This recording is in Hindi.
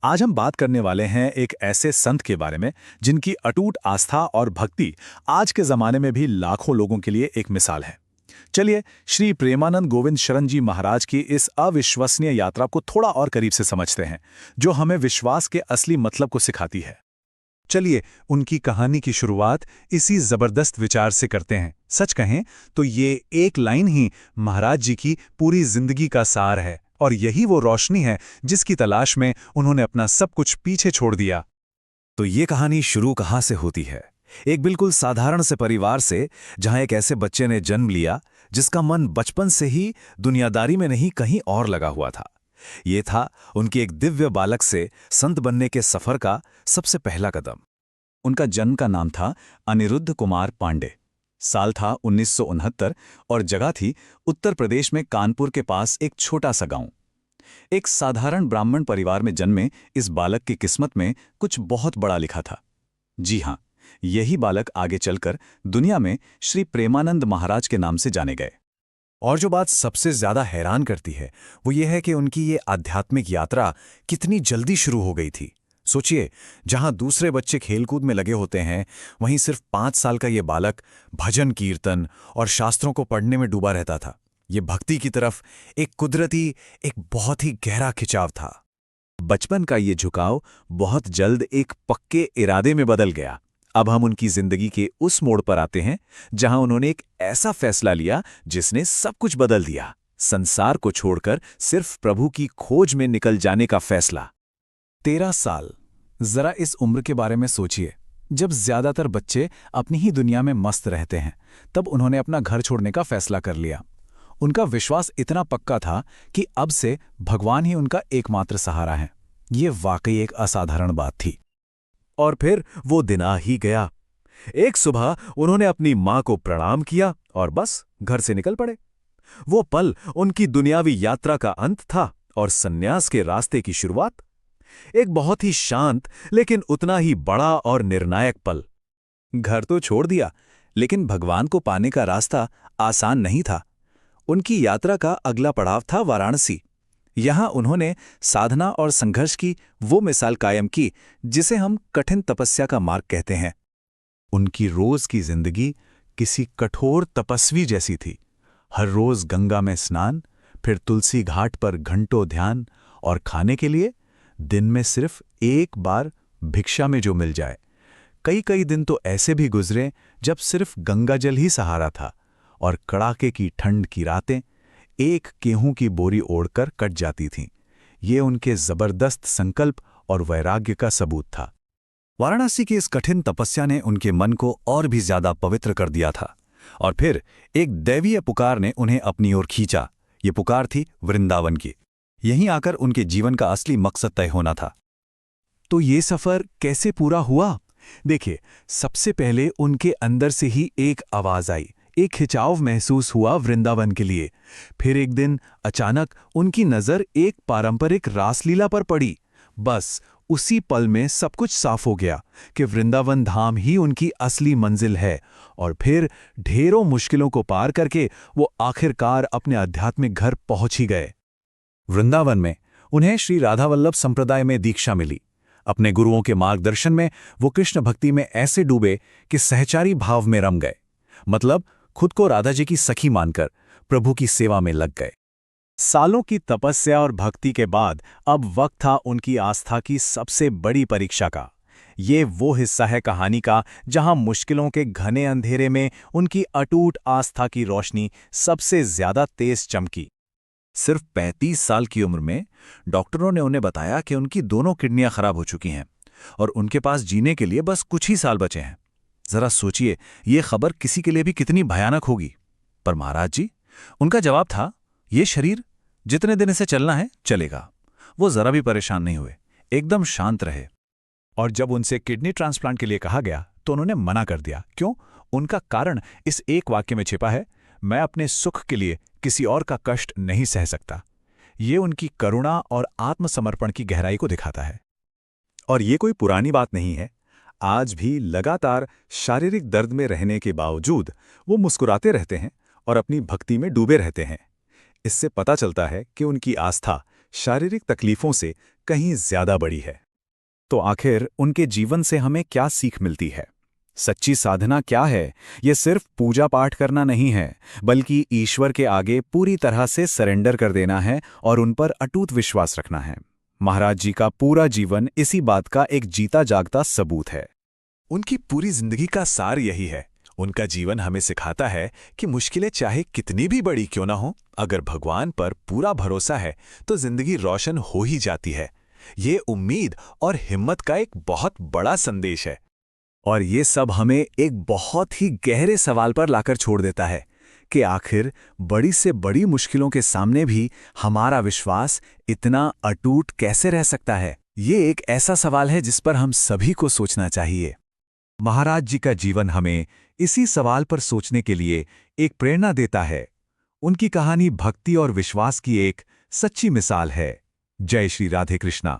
आज हम बात करने वाले हैं एक ऐसे संत के बारे में जिनकी अटूट आस्था और भक्ति आज के जमाने में भी लाखों लोगों के लिए एक मिसाल है। चलिए श्री प्रेमानंद गोविंद शरण जी महाराज की इस अविश्वसनीय यात्रा को थोड़ा और करीब से समझते हैं, जो हमें विश्वास के असली मतलब को सिखाती है। चलिए उनकी कहानी की शुरुआत इसी जबरदस्त विचार से करते हैं। सच कहें तो ये एक लाइन ही महाराज जी की पूरी जिंदगी का सार है, और यही वो रोशनी है जिसकी तलाश में उन्होंने अपना सब कुछ पीछे छोड़ दिया। तो ये कहानी शुरू कहाँ से होती है? एक बिल्कुल साधारण से परिवार से, जहां एक ऐसे बच्चे ने जन्म लिया जिसका मन बचपन से ही दुनियादारी में नहीं कहीं और लगा हुआ था। ये था उनके एक दिव्य बालक से संत बनने के सफर का सबसे पहला कदम। उनका जन्म का नाम था अनिरुद्ध कुमार पांडे। साल था 1969 और जगह थी उत्तर प्रदेश में कानपुर के पास एक छोटा सा गांव। एक साधारण ब्राह्मण परिवार में जन्मे इस बालक की किस्मत में कुछ बहुत बड़ा लिखा था। जी हां, यही बालक आगे चलकर दुनिया में श्री प्रेमानंद महाराज के नाम से जाने गए। और जो बात सबसे ज्यादा हैरान करती है वो ये है कि उनकी ये आध्यात्मिक यात्रा कितनी जल्दी शुरू हो गई थी। सोचिए, जहां दूसरे बच्चे खेलकूद में लगे होते हैं, वहीं सिर्फ 5 साल का ये बालक भजन कीर्तन और शास्त्रों को पढ़ने में डूबा रहता था। ये भक्ति की तरफ एक कुदरती, एक बहुत ही गहरा खिंचाव था। बचपन का ये झुकाव बहुत जल्द एक पक्के इरादे में बदल गया। अब हम उनकी जिंदगी के उस मोड़ पर आते हैं जहां उन्होंने एक ऐसा फैसला लिया जिसने सब कुछ बदल दिया। संसार को छोड़कर सिर्फ प्रभु की खोज में निकल जाने का फैसला। 13 साल, जरा इस उम्र के बारे में सोचिए। जब ज्यादातर बच्चे अपनी ही दुनिया में मस्त रहते हैं, तब उन्होंने अपना घर छोड़ने का फैसला कर लिया। उनका विश्वास इतना पक्का था कि अब से भगवान ही उनका एकमात्र सहारा है। ये वाकई एक असाधारण बात थी। और फिर वो दिन आ ही गया। एक सुबह उन्होंने अपनी मां को प्रणाम किया और बस घर से निकल पड़े। वो पल उनकी दुनियावी यात्रा का अंत था और सन्यास के रास्ते की शुरुआत। एक बहुत ही शांत लेकिन उतना ही बड़ा और निर्णायक पल। घर तो छोड़ दिया, लेकिन भगवान को पाने का रास्ता आसान नहीं था। उनकी यात्रा का अगला पड़ाव था वाराणसी। यहां उन्होंने साधना और संघर्ष की वो मिसाल कायम की जिसे हम कठिन तपस्या का मार्ग कहते हैं। उनकी रोज की जिंदगी किसी कठोर तपस्वी जैसी थी। हर रोज गंगा में स्नान, फिर तुलसी घाट पर घंटों ध्यान, और खाने के लिए दिन में सिर्फ एक बार भिक्षा में जो मिल जाए। कई कई दिन तो ऐसे भी गुजरे जब सिर्फ गंगा जल ही सहारा था, और कड़ाके की ठंड की रातें एक गेहूं की बोरी ओढ़कर कट जाती थीं। ये उनके जबरदस्त संकल्प और वैराग्य का सबूत था। वाराणसी की इस कठिन तपस्या ने उनके मन को और भी ज्यादा पवित्र कर दिया था। और फिर एक दैवीय पुकार ने उन्हें अपनी ओर खींचा। ये पुकार थी वृंदावन की। यहीं आकर उनके जीवन का असली मकसद तय होना था। तो ये सफर कैसे पूरा हुआ? देखिए, सबसे पहले उनके अंदर से ही एक आवाज आई, एक खिंचाव महसूस हुआ वृंदावन के लिए। फिर एक दिन अचानक उनकी नजर एक पारंपरिक रासलीला पर पड़ी। बस उसी पल में सब कुछ साफ हो गया कि वृंदावन धाम ही उनकी असली मंजिल है। और फिर ढेरों मुश्किलों को पार करके वो आखिरकार अपने आध्यात्मिक घर पहुंच ही गए। वृंदावन में उन्हें श्री राधावल्लभ संप्रदाय में दीक्षा मिली। अपने गुरुओं के मार्गदर्शन में वो कृष्ण भक्ति में ऐसे डूबे कि सहचारी भाव में रम गए। मतलब खुद को राधा जी की सखी मानकर प्रभु की सेवा में लग गए। सालों की तपस्या और भक्ति के बाद अब वक्त था उनकी आस्था की सबसे बड़ी परीक्षा का। ये वो हिस्सा है कहानी का जहां मुश्किलों के घने अंधेरे में उनकी अटूट आस्था की रोशनी सबसे ज्यादा तेज चमकी। सिर्फ 35 साल की उम्र में डॉक्टरों ने उन्हें बताया कि उनकी दोनों किडनियां खराब हो चुकी हैं और उनके पास जीने के लिए बस कुछ ही साल बचे हैं। जरा सोचिए, ये खबर किसी के लिए भी कितनी भयानक होगी। पर महाराज जी, उनका जवाब था, ये शरीर जितने दिन इसे चलना है चलेगा। वो जरा भी परेशान नहीं हुए, एकदम शांत रहे। और जब उनसे किडनी ट्रांसप्लांट के लिए कहा गया तो उन्होंने मना कर दिया। क्यों? उनका कारण इस एक वाक्य में छिपा है, मैं अपने सुख के लिए किसी और का कष्ट नहीं सह सकता। ये उनकी करुणा और आत्मसमर्पण की गहराई को दिखाता है। और ये कोई पुरानी बात नहीं है। आज भी लगातार शारीरिक दर्द में रहने के बावजूद वो मुस्कुराते रहते हैं और अपनी भक्ति में डूबे रहते हैं। इससे पता चलता है कि उनकी आस्था शारीरिक तकलीफों से कहीं ज्यादा बड़ी है। तो आखिर उनके जीवन से हमें क्या सीख मिलती है? सच्ची साधना क्या है? ये सिर्फ पूजा पाठ करना नहीं है, बल्कि ईश्वर के आगे पूरी तरह से सरेंडर कर देना है और उन पर अटूट विश्वास रखना है। महाराज जी का पूरा जीवन इसी बात का एक जीता जागता सबूत है। उनकी पूरी जिंदगी का सार यही है। उनका जीवन हमें सिखाता है कि मुश्किलें चाहे कितनी भी बड़ी क्यों ना हो, अगर भगवान पर पूरा भरोसा है तो जिंदगी रोशन हो ही जाती है। ये उम्मीद और हिम्मत का एक बहुत बड़ा संदेश है। और ये सब हमें एक बहुत ही गहरे सवाल पर लाकर छोड़ देता है कि आखिर बड़ी से बड़ी मुश्किलों के सामने भी हमारा विश्वास इतना अटूट कैसे रह सकता है। ये एक ऐसा सवाल है जिस पर हम सभी को सोचना चाहिए। महाराज जी का जीवन हमें इसी सवाल पर सोचने के लिए एक प्रेरणा देता है। उनकी कहानी भक्ति और विश्वास की एक सच्ची मिसाल है। जय श्री राधे कृष्णा।